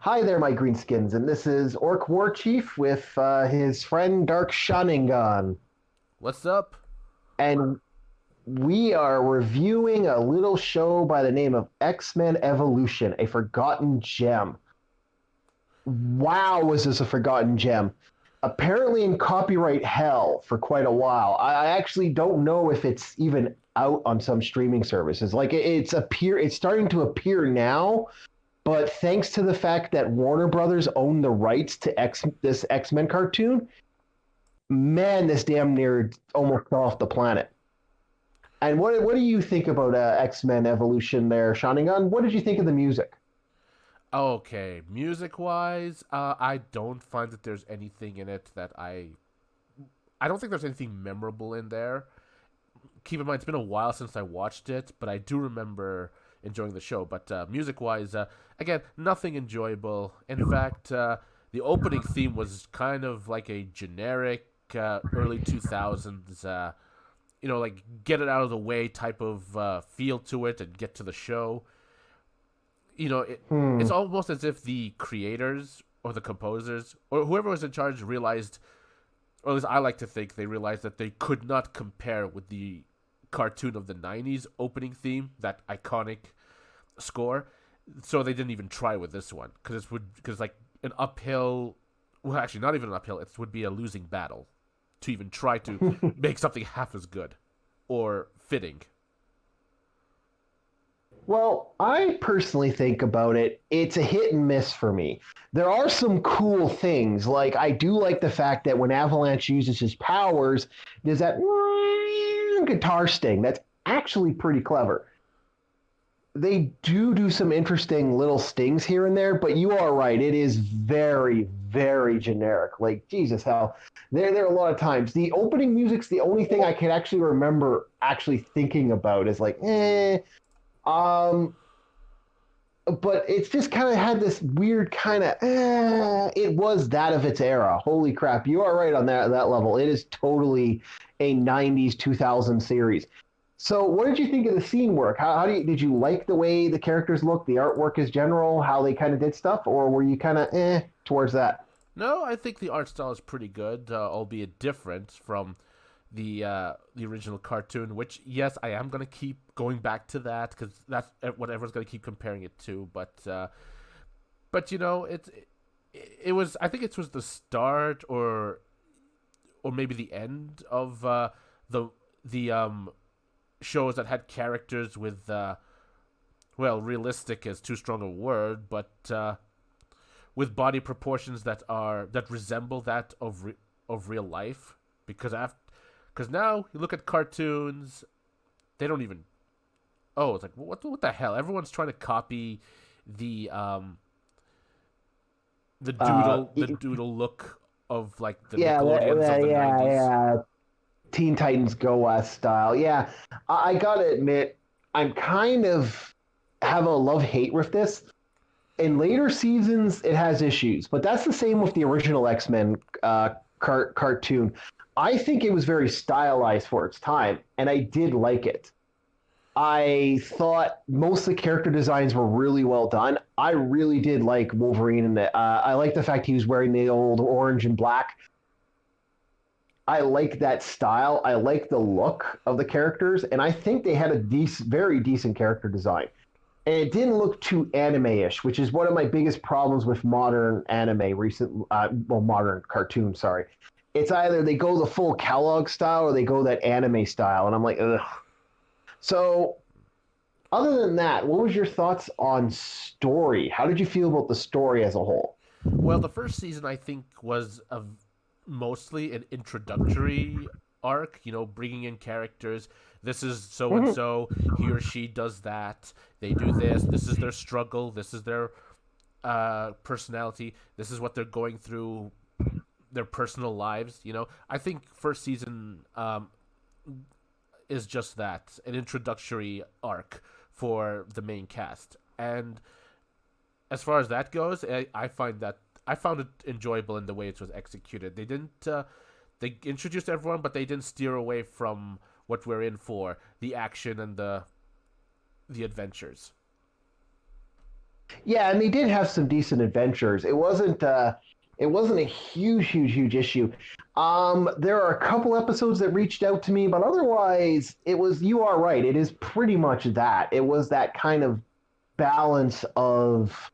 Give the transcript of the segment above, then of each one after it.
Hi there, my greenskins, and this is Orc War Chief with his friend Dark Sharingan, What's up? and we are reviewing a little show by the name of X-Men Evolution, a forgotten gem. Wow, was this a forgotten gem? Apparently in copyright hell for quite a while. I actually don't know if it's even out on some streaming services. It's starting to appear now, but thanks to the fact that Warner Brothers own the rights to this X-Men cartoon, man, this damn near almost fell off the planet. And what do you think about X-Men Evolution there, Sharingan? What did you think of the music? Okay, music-wise, I don't find that there's anything in it that I don't think there's anything memorable in there. Keep in mind, it's been a while since I watched it, but I do remember enjoying the show. But music-wise, again, nothing enjoyable. In fact, the opening theme was kind of like a generic early 2000s, like get it out of the way type of feel to it and get to the show. It's Hmm. almost as if the creators or the composers or whoever was in charge realized, or at least I like to think they realized that they could not compare with the cartoon of the 90s opening theme, that iconic score. So they didn't even try with this one because like an uphill, well, actually not even an uphill, it would be a losing battle to even try to make something half as good or fitting. Well, I personally think about it, it's a hit and miss for me. There are some cool things. Like, I do like the fact that when Avalanche uses his powers, there's that guitar sting. That's actually pretty clever. They do some interesting little stings here and there, but you are right. It is very, very generic. Like, Jesus, hell. There are a lot of times. The opening music's the only thing I can actually remember actually thinking about is like, um, but it's just kind of had this weird kind of it was that of its era. Holy crap, you are right on that level. It is totally a 90s 2000 series. So what did you think of the scene work? Did you like the way the characters looked, the artwork as general, how they kind of did stuff, or were you kind of towards that? No, I think the art style is pretty good, albeit different from the original cartoon. Which, yes, I am gonna keep going back to that because that's what everyone's gonna keep comparing it to. But it was, I think it was the start or maybe the end of the the shows that had characters with well, realistic is too strong a word, but with body proportions that resemble that of real life. Because now you look at cartoons, they don't even. Oh, it's like what the hell? Everyone's trying to copy the um Uh, the doodle look of like the yeah, Nickelodeons of the yeah, '90s. yeah. Teen Titans Go West style. Yeah, I gotta admit, I'm kind of have a love hate with this. In later seasons, it has issues, but that's the same with the original X Men cartoon. I think it was very stylized for its time, and I did like it. I thought most of the character designs were really well done. I really did like Wolverine, and I like the fact he was wearing the old orange and black. I like that style. I like the look of the characters, and I think they had a very decent character design. And it didn't look too anime-ish, which is one of my biggest problems with modern anime, modern cartoon. Sorry, it's either they go the full Kellogg style or they go that anime style, and I'm like, ugh. So, other than that, what was your thoughts on story? How did you feel about the story as a whole? Well, the first season I think was mostly an introductory arc. Bringing in characters. This is so and Mhm. so. He or she does that. They do this. This is their struggle. This is their personality. This is what they're going through. Their personal lives. I think first season is just that, an introductory arc for the main cast. And as far as that goes, I found it enjoyable in the way it was executed. They didn't they introduced everyone, but they didn't steer away from what we're in for, the action and the adventures. Yeah, and they did have some decent adventures. It wasn't a huge issue. There are a couple episodes that reached out to me, but otherwise it was you are right. It is pretty much that. It was that kind of balance of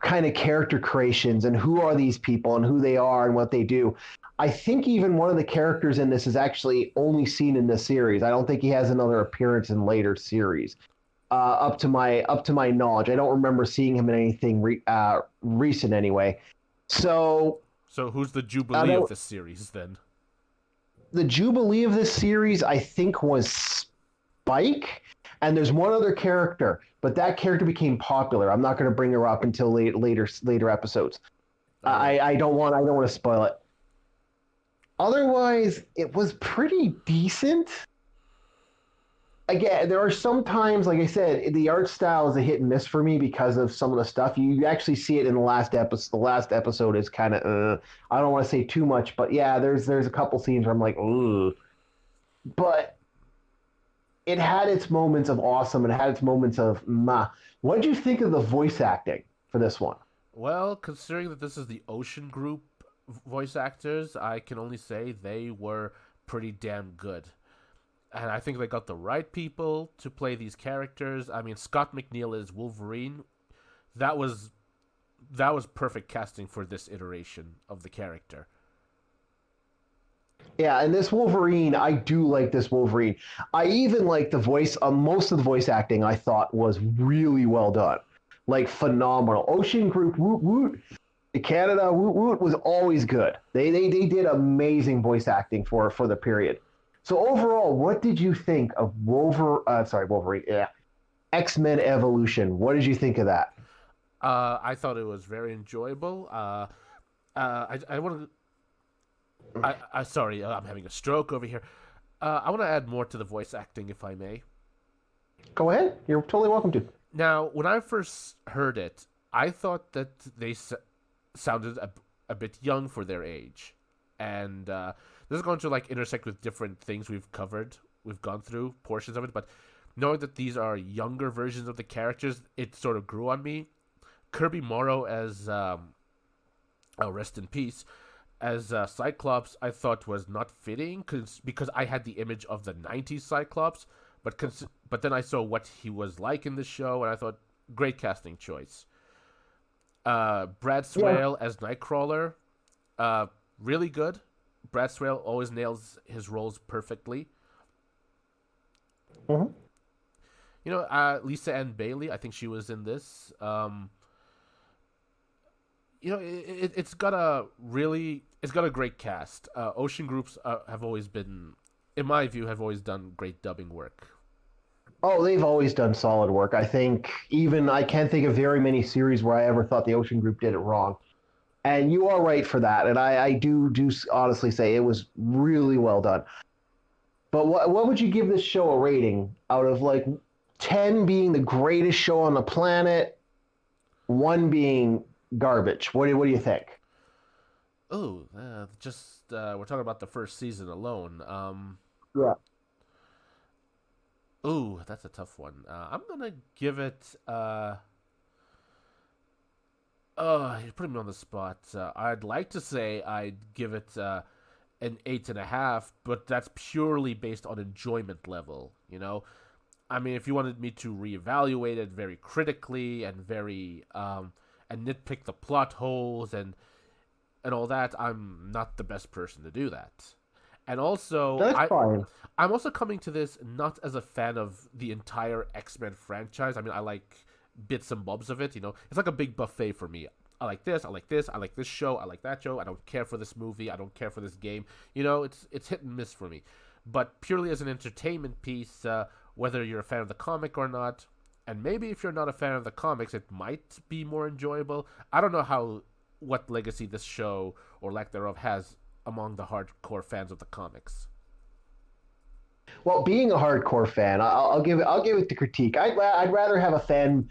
kind of character creations and who are these people and who they are and what they do. I think even one of the characters in this is actually only seen in this series. I don't think he has another appearance in later series. Up to my knowledge, I don't remember seeing him in anything recent anyway. So So who's the Jubilee of this series then? the Jubilee of this series, I think, was Spike, and there's one other character, but that character became popular. I'm not going to bring her up until later episodes. Okay. I don't want to spoil it. Otherwise, it was pretty decent. Again, there are some times, like I said, the art style is a hit and miss for me because of some of the stuff. You actually see it in the last episode. The last episode is kind of, I don't want to say too much, but yeah, there's a couple scenes where I'm like, ugh. But it had its moments of awesome and it had its moments of ma. What did you think of the voice acting for this one? Well, considering that this is the Ocean Group voice actors, I can only say they were pretty damn good. And I think they got the right people to play these characters. I mean, Scott McNeil is Wolverine. That was perfect casting for this iteration of the character. Yeah, and this Wolverine, I do like this Wolverine. I even like the voice. Most of the voice acting I thought was really well done, like phenomenal. Ocean Group, woot woot. Canada, woot woot was always good. They did amazing voice acting for the period. So overall, what did you think of Wolverine? Yeah, X-Men Evolution. What did you think of that? I thought it was very enjoyable. I want to. Sorry, I'm having a stroke over here. I want to add more to the voice acting, if I may. Go ahead. You're totally welcome to. Now, when I first heard it, I thought that they sounded a bit young for their age, and this is going to like intersect with different things we've covered. We've gone through portions of it, but knowing that these are younger versions of the characters, it sort of grew on me. Kirby Morrow as rest in peace as Cyclops, I thought was not fitting because I had the image of the '90s Cyclops, but then I saw what he was like in the show, and I thought great casting choice. Brad Swale as Nightcrawler, really good. Brad Swale always nails his roles perfectly. Mm-hmm. Lisa Ann Bailey, I think she was in this. It's got a great cast. Ocean Groups have always been, in my view, have always done great dubbing work. Oh, they've always done solid work. I think even I can't think of very many series where I ever thought the Ocean Group did it wrong. And you are right for that. And I do honestly say it was really well done. But what would you give this show a rating out of like 10 being the greatest show on the planet, 1 being garbage? What do you think? Oh, we're talking about the first season alone. Yeah. Ooh, that's a tough one. I'm gonna give it. Oh, you're putting me on the spot. I'd like to say I'd give it an 8.5, but that's purely based on enjoyment level. I mean, if you wanted me to reevaluate it very critically and very and nitpick the plot holes and all that, I'm not the best person to do that. And also, That's fine. I'm also coming to this not as a fan of the entire X-Men franchise. I mean, I like bits and bobs of it. It's like a big buffet for me. I like this, I like this, I like this show, I like that show. I don't care for this movie, I don't care for this game. It's hit and miss for me. But purely as an entertainment piece, whether you're a fan of the comic or not, and maybe if you're not a fan of the comics, it might be more enjoyable. I don't know what legacy this show or lack thereof has among the hardcore fans of the comics. Well, being a hardcore fan, I'll give it the critique. I'd rather have a fan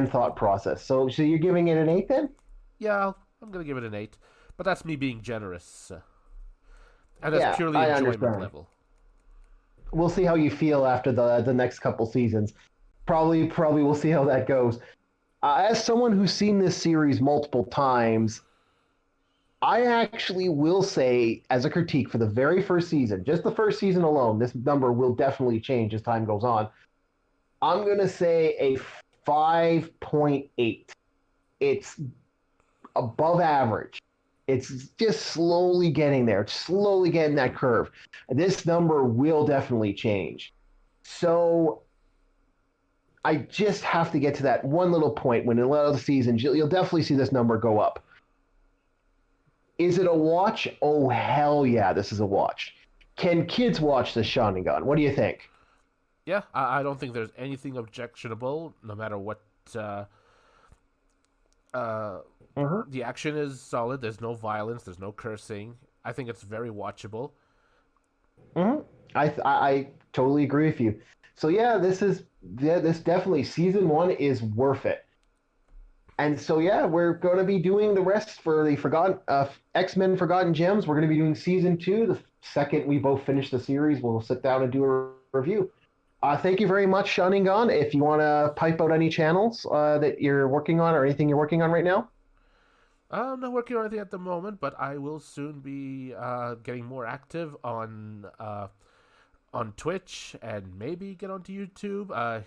thought process. So you're giving it an 8 then? Yeah, I'm gonna give it an 8, but that's me being generous, and that's Yeah, purely I enjoyment understand. level. We'll see how you feel after the next couple seasons. Probably we'll see how that goes. As someone who's seen this series multiple times, I actually will say, as a critique for the very first season, just the first season alone, this number will definitely change as time goes on. I'm going to say a 5.8. It's above average. It's just slowly getting there, slowly getting that curve. This number will definitely change. So I just have to get to that one little point when in a lot of the seasons, you'll definitely see this number go up. Is it a watch? Oh, hell yeah, this is a watch. Can kids watch the sharingan? What do you think? Yeah, I don't think there's anything objectionable, no matter what. Uh, uh, Mm-hmm. the action is solid. There's no violence. There's no cursing. I think it's very watchable. Mm-hmm. I totally agree with you. So yeah, this definitely season one is worth it. And so yeah, we're going to be doing the rest for the Forgotten X-Men Forgotten Gems. We're going to be doing season two. The second we both finish the series, we'll sit down and do a review. Thank you very much, Sharingan. If you want to pipe out any channels that you're working on or anything you're working on right now. I'm not working on anything at the moment, but I will soon be getting more active on Twitch and maybe get onto YouTube.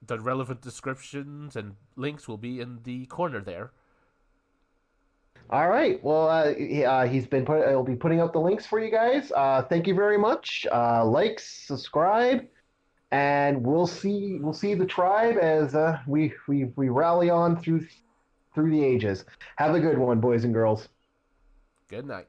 The relevant descriptions and links will be in the corner there. All right. Well, he'll be putting out the links for you guys. Thank you very much. Like, subscribe, and we'll see the tribe as we rally on through the ages. Have a good one, boys and girls. Good night.